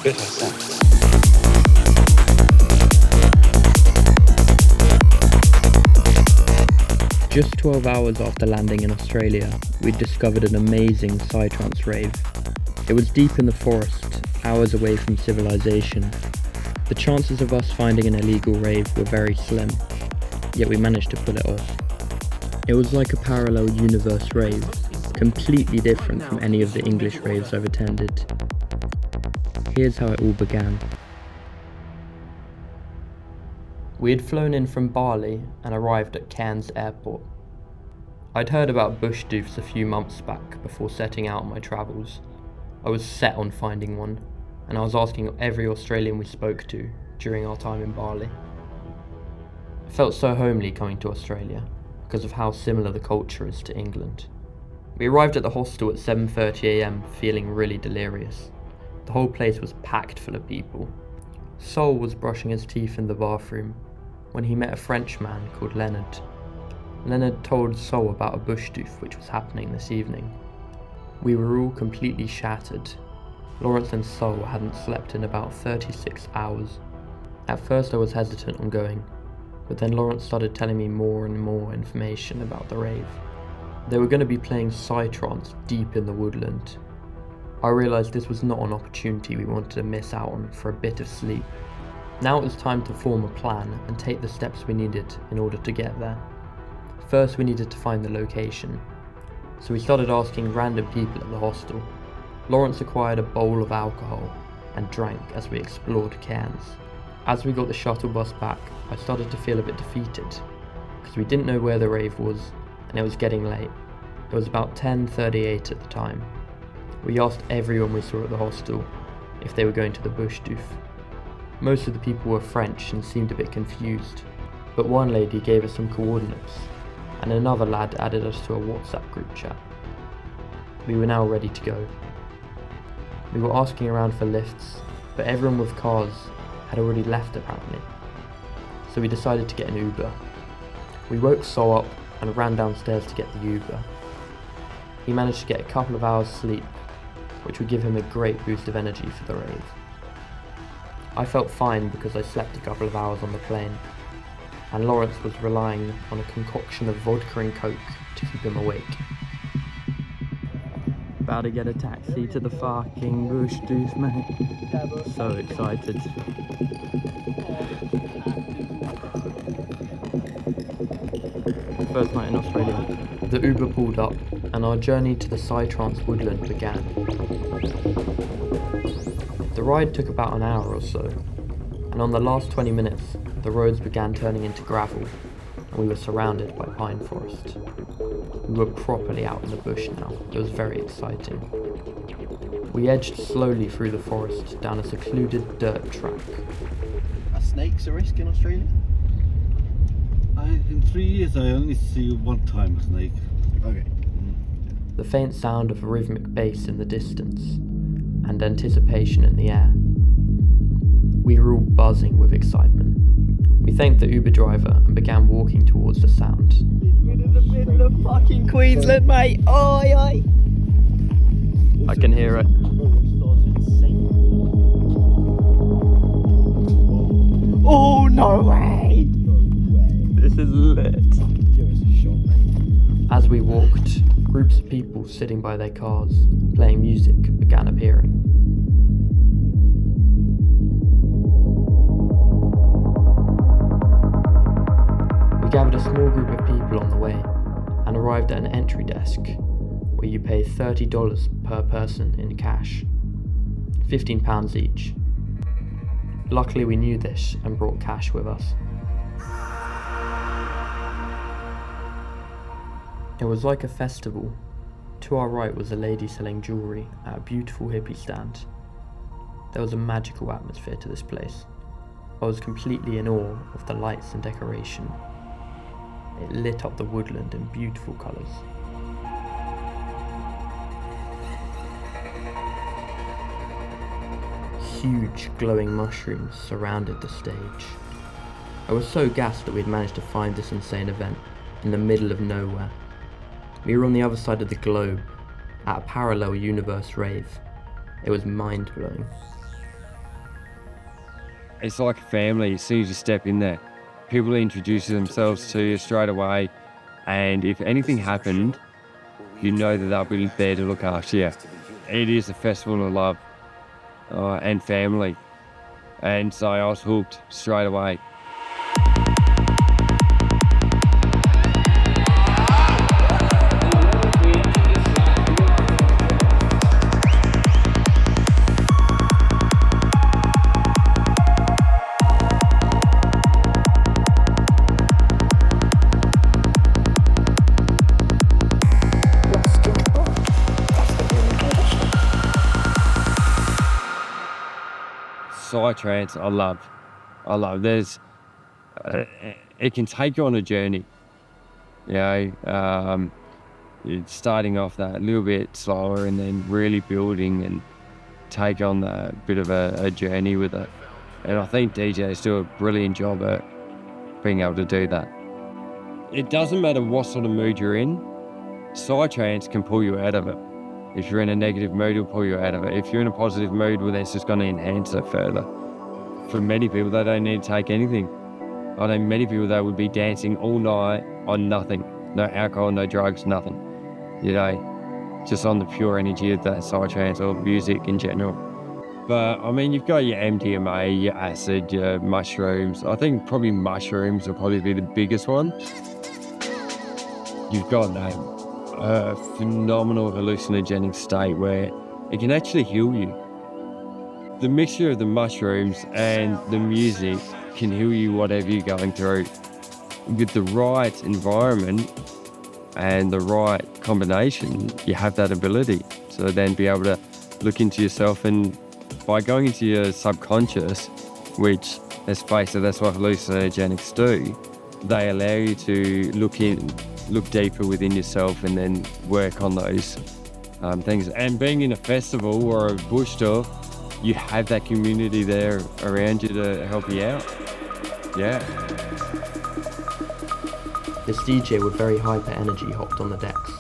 bit like that. Just 12 hours after landing in Australia, we'd discovered an amazing Psytrance rave. It was deep in the forest, hours away from civilization. The chances of us finding an illegal rave were very slim, yet we managed to pull it off. It was like a parallel universe rave, completely different from any of the English raves I've attended. Here's how it all began. We had flown in from Bali and arrived at Cairns airport. I'd heard about Bush Doofs a few months back before setting out on my travels. I was set on finding one, and I was asking every Australian we spoke to during our time in Bali. I felt so homely coming to Australia because of how similar the culture is to England. We arrived at the hostel at 7:30 AM feeling really delirious. The whole place was packed full of people. Sol was brushing his teeth in the bathroom when he met a French man called Leonard. Leonard told Sol about a bush doof which was happening this evening. We were all completely shattered. Lawrence and Sol hadn't slept in about 36 hours. At first I was hesitant on going, but then Lawrence started telling me more and more information about the rave. They were going to be playing Psytrance deep in the woodland. I realised this was not an opportunity we wanted to miss out on for a bit of sleep. Now it was time to form a plan and take the steps we needed in order to get there. First we needed to find the location, so we started asking random people at the hostel. Lawrence acquired a bowl of alcohol and drank as we explored Cairns. As we got the shuttle bus back, I started to feel a bit defeated, because we didn't know where the rave was, and it was getting late. It was about 10:38 at the time. We asked everyone we saw at the hostel if they were going to the Bush Doof. Most of the people were French and seemed a bit confused, but one lady gave us some coordinates, and another lad added us to a WhatsApp group chat. We were now ready to go. We were asking around for lifts, but everyone with cars had already left apparently, so we decided to get an Uber. We woke Sol up and ran downstairs to get the Uber. He managed to get a couple of hours sleep, which would give him a great boost of energy for the rave. I felt fine because I slept a couple of hours on the plane, and Lawrence was relying on a concoction of vodka and coke to keep him awake. About to get a taxi to the fucking Bush Doofs, mate. So excited. First night in Australia. The Uber pulled up, and our journey to the Psytrance woodland began. The ride took about an hour or so, and on the last 20 minutes, the roads began turning into gravel, and we were surrounded by pine forest. We were properly out in the bush now. It was very exciting. We edged slowly through the forest down a secluded dirt track. Are snakes a risk in Australia? In 3 years I only see one time a snake. Okay. The faint sound of a rhythmic bass in the distance, and anticipation in the air. We were all buzzing with excitement. We thanked the Uber driver and began walking towards the sound. We're in the middle of fucking Queensland, mate. Oi, oi. I can hear it. Oh, no way. This is lit. As we walked, groups of people sitting by their cars, playing music, began appearing. We gathered a small group of people on the way and arrived at an entry desk where you pay $30 per person in cash, £15 each. Luckily we knew this and brought cash with us. It was like a festival. To our right was a lady selling jewellery at a beautiful hippie stand. There was a magical atmosphere to this place. I was completely in awe of the lights and decoration. It lit up the woodland in beautiful colours. Huge glowing mushrooms surrounded the stage. I was so gassed that we had managed to find this insane event in the middle of nowhere. We were on the other side of the globe, at a parallel universe rave. It was mind-blowing. it's like a family as soon as you step in there. People introduce themselves to you straight away, and if anything happened, you know that they'll be there to look after you. It is a festival of love and family, and so I was hooked straight away. Psytrance, I love. There's, it can take you on a journey. You know, it's starting off that little bit slower and then really building and take on a bit of a journey with it. And I think DJs do a brilliant job at being able to do that. It doesn't matter what sort of mood you're in, Psytrance can pull you out of it. If you're in a negative mood, it'll pull you out of it. If you're in a positive mood, well, that's just going to enhance it further. For many people, they don't need to take anything. I know many people, they would be dancing all night on nothing. No alcohol, no drugs, nothing. You know, just on the pure energy of that Psytrance or music in general. But, I mean, you've got your MDMA, your acid, your mushrooms. I think probably mushrooms will probably be the biggest one. You've got a phenomenal hallucinogenic state where it can actually heal you. The mixture of the mushrooms and the music can heal you whatever you're going through. With the right environment and the right combination, you have that ability to then be able to look into yourself, and by going into your subconscious, which, let's face it, that's what hallucinogenics do, they allow you to look deeper within yourself and then work on those things. And being in a festival or a Bush Doof, you have that community there around you to help you out. Yeah. This DJ with very hyper energy hopped on the decks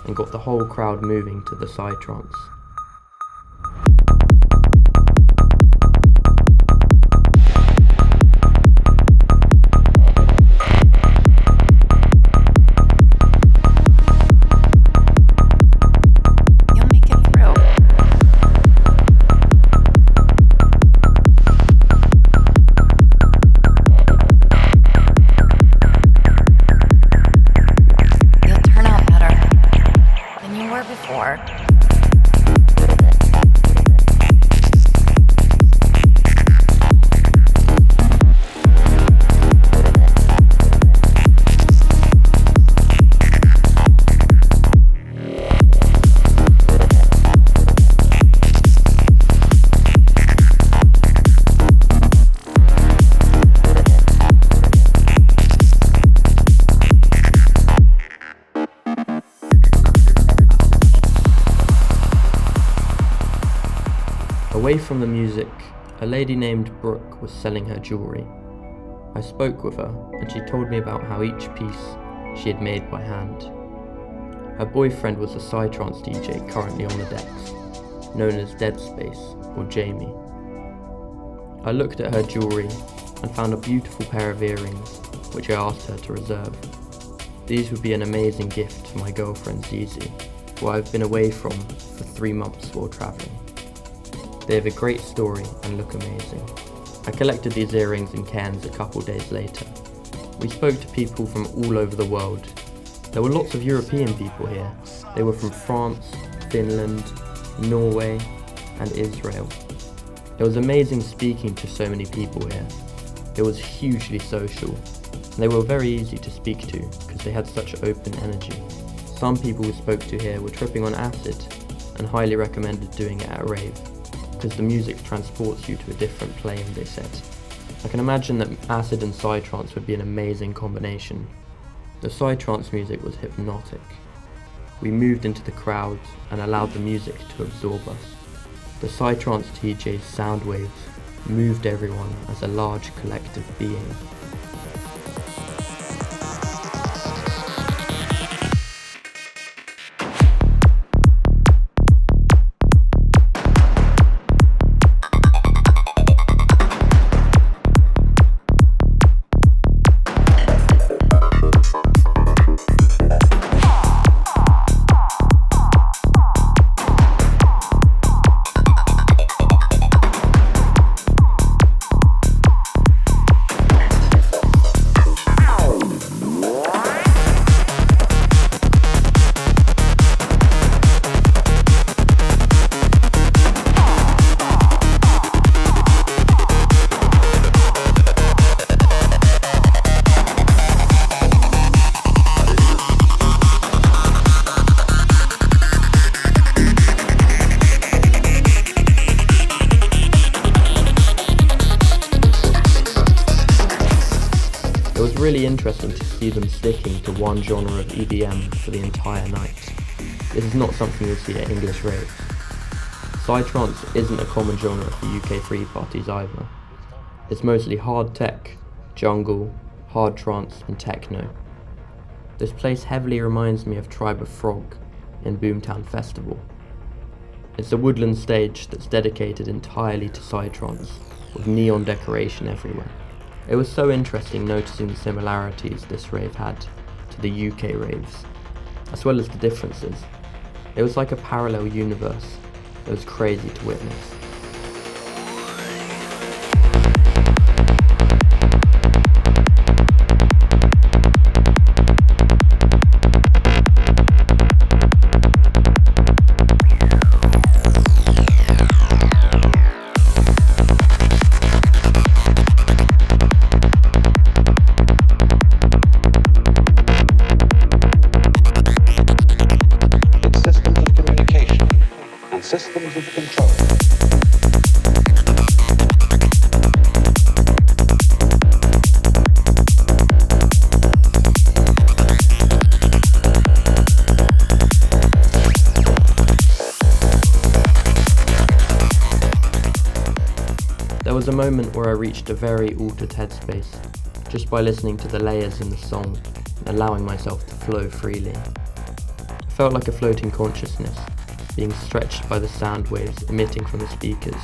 and got the whole crowd moving to the Psytrance. Away from the music, a lady named Brooke was selling her jewellery. I spoke with her and she told me about how each piece she had made by hand. Her boyfriend was a Psytrance DJ currently on the decks, known as Dead Space or Jamie. I looked at her jewellery and found a beautiful pair of earrings which I asked her to reserve. These would be an amazing gift for my girlfriend Zizi, who I've been away from for 3 months while travelling. They have a great story and look amazing. I collected these earrings in Cairns a couple days later. We spoke to people from all over the world. There were lots of European people here. They were from France, Finland, Norway, and Israel. It was amazing speaking to so many people here. It was hugely social. They were very easy to speak to because they had such open energy. Some people we spoke to here were tripping on acid and highly recommended doing it at Rave, because the music transports you to a different plane, they said. I can imagine that acid and Psytrance would be an amazing combination. The Psytrance music was hypnotic. We moved into the crowd and allowed the music to absorb us. The Psytrance DJ's sound waves moved everyone as a large collective being. really interesting to see them sticking to one genre of EDM for the entire night. This is not something you'll see at English raves. Psytrance isn't a common genre for UK free parties either. It's mostly hard tech, jungle, hard trance and techno. This place heavily reminds me of Tribe of Frog in Boomtown Festival. It's a woodland stage that's dedicated entirely to psytrance, with neon decoration everywhere. It was so interesting noticing the similarities this rave had to the UK raves, as well as the differences. It was like a parallel universe. It was crazy to witness. Systems of control. There was a moment where I reached a very altered headspace, just by listening to the layers in the song and allowing myself to flow freely. I felt like a floating consciousness, being stretched by the sound waves emitting from the speakers.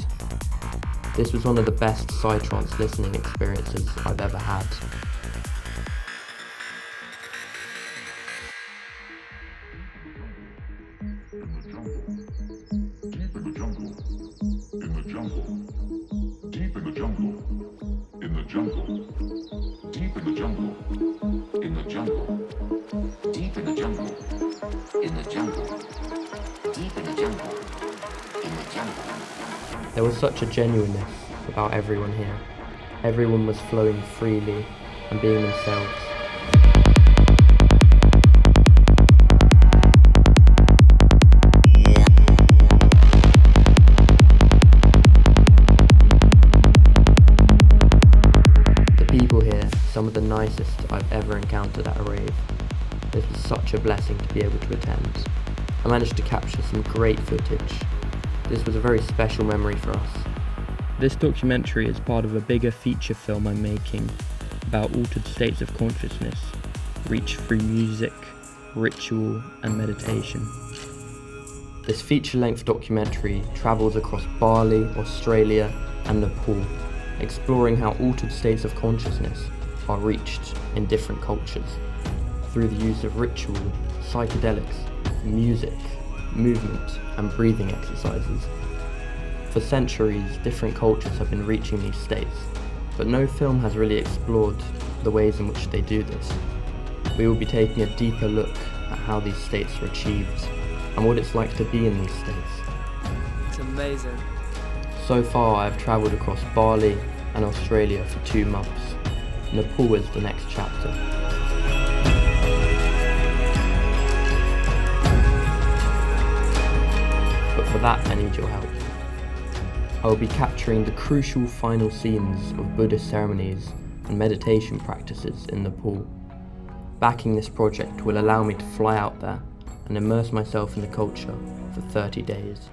This was one of the best psytrance listening experiences I've ever had. There was such a genuineness about everyone here. Everyone was flowing freely and being themselves. The people here, some of the nicest I've ever encountered at a rave. This was such a blessing to be able to attend. I managed to capture some great footage. This was a very special memory for us. This documentary is part of a bigger feature film I'm making about altered states of consciousness, reached through music, ritual and meditation. This feature-length documentary travels across Bali, Australia and Nepal, exploring how altered states of consciousness are reached in different cultures through the use of ritual, psychedelics, music, movement and breathing exercises. For centuries, different cultures have been reaching these states, but no film has really explored the ways in which they do this. We will be taking a deeper look at how these states are achieved and what it's like to be in these states. It's amazing. So far, I've travelled across Bali and Australia for 2 months. Nepal is the next chapter. But for that, I need your help. I will be capturing the crucial final scenes of Buddhist ceremonies and meditation practices in Nepal. Backing this project will allow me to fly out there and immerse myself in the culture for 30 days.